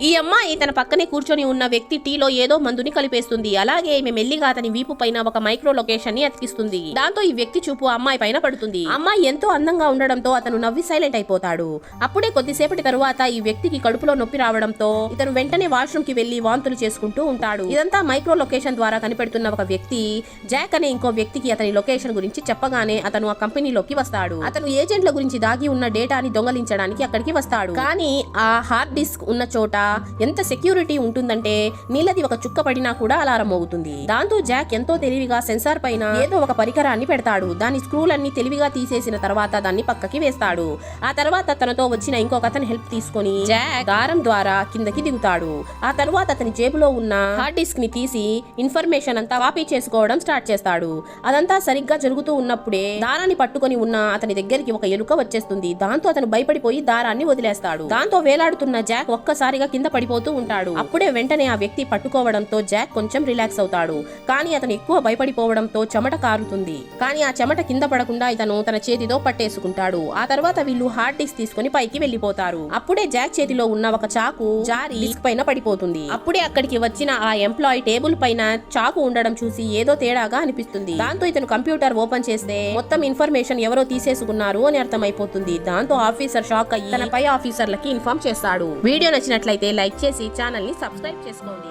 ఈ అమ్మాయి తన పక్కనే కూర్చొని ఉన్న వ్యక్తి టీలో ఏదో మందుని కలిపేస్తుంది. అలాగే ఈమె మెల్లిగా అతని వీపు పైన ఒక మైక్రో లొకేషన్ ని అతికిస్తుంది. దాంతో ఈ వ్యక్తి చూపు అమ్మాయి పైన పడుతుంది. అమ్మాయి ఎంతో అందంగా ఉండడంతో అతను నవ్వి సైలెంట్ అయిపోతాడు. అప్పుడే కొద్దిసేపటి తరువాత ఈ వ్యక్తికి కడుపులో నొప్పి రావడంతో ఇతను వెంటనే వాష్రూమ్ కి వెళ్లి వాంతులు చేసుకుంటూ ఉంటాడు. ఇదంతా మైక్రో లొకేషన్ ద్వారా కనిపెడుతున్న ఒక వ్యక్తి జాక్ అనే ఇంకో వ్యక్తికి అతని లొకేషన్ గురించి చెప్పగానే అతను ఆ కంపెనీలోకి వస్తాడు. అతను ఏజెంట్ల గురించి దాగి ఉన్న డేటాని దొంగలించడానికి అక్కడికి వస్తాడు. కానీ ఆ హార్డ్ డిస్క్ ఉన్న చోట ఎంత సెక్యూరిటీ ఉంటుందంటే నీళ్ళది ఒక చుక్క పడినా కూడా అలారం అవుతుంది. దాంతో జాక్ ఎంతో తెలివిగా సెన్సార్ పైన ఏదో ఒక పరికరాన్ని పెడతాడు. దాని స్క్రూలన్నీ తెలివిగా తీసేసిన తర్వాత దాన్ని పక్కకి వేస్తాడు. ఆ తర్వాత తనతో వచ్చిన ఇంకొక అతని హెల్ప్ తీసుకొని జాక్ దారం ద్వారా కిందకి దిగుతాడు. ఆ తర్వాత అతని జేబులో ఉన్న హార్డ్ డిస్క్ ని తీసి ఇన్ఫర్మేషన్ అంతా కాపీ చేసుకోవడం స్టార్ట్ చేస్తాడు. అదంతా సరిగ్గా జరుగుతూ ఉన్నప్పుడే దారాన్ని పట్టుకొని ఉన్న అతని దగ్గరికి ఒక ఎలుక వచ్చేస్తుంది. దాంతో అతను భయపడిపోయి దారాన్ని వదిలేస్తాడు. దాంతో వేలాడుతున్న జాక్ ఒక్కసారిగా కింద పడిపోతూ ఉంటాడు. అప్పుడే వెంటనే ఆ వ్యక్తి పట్టుకోవడంతో జాక్ కొంచెం రిలాక్స్ అవుతాడు. కానీ అతను ఎక్కువ భయపడిపోవడంతో చెమట కారుతుంది. కానీ ఆ చెమట కింద పడకుండా ఇతను తన చేతితో పట్టేసుకుంటాడు. ఆ తర్వాత వీళ్ళు హార్డ్ డిస్క్ తీసుకుని పైకి వెళ్లిపోతారు. అప్పుడే జాక్ చేతిలో ఉన్న ఒక చాకు జారి డిస్క్ పైన పడిపోతుంది. అప్పుడే అక్కడికి వచ్చిన ఆ ఎంప్లాయీ టేబుల్ పైన చాకు ఉండడం చూసి ఏదో తేడాగా అనిపిస్తుంది. దాంతో ఇతను కంప్యూటర్ ఓపెన్ చేస్తే మొత్తం ఇన్ఫర్మేషన్ ఎవరో తీసేసుకున్నారు అని అర్థమైపోతుంది. దాంతో ఆఫీసర్ షాక్ అయ్యి తన పై ఆఫీసర్లకి ఇన్ఫార్మ్ చేస్తాడు. వీడియో నచ్చినట్లయితే లైక్ చేసి ఛానల్ ని సబ్స్క్రైబ్ చేసుకోండి.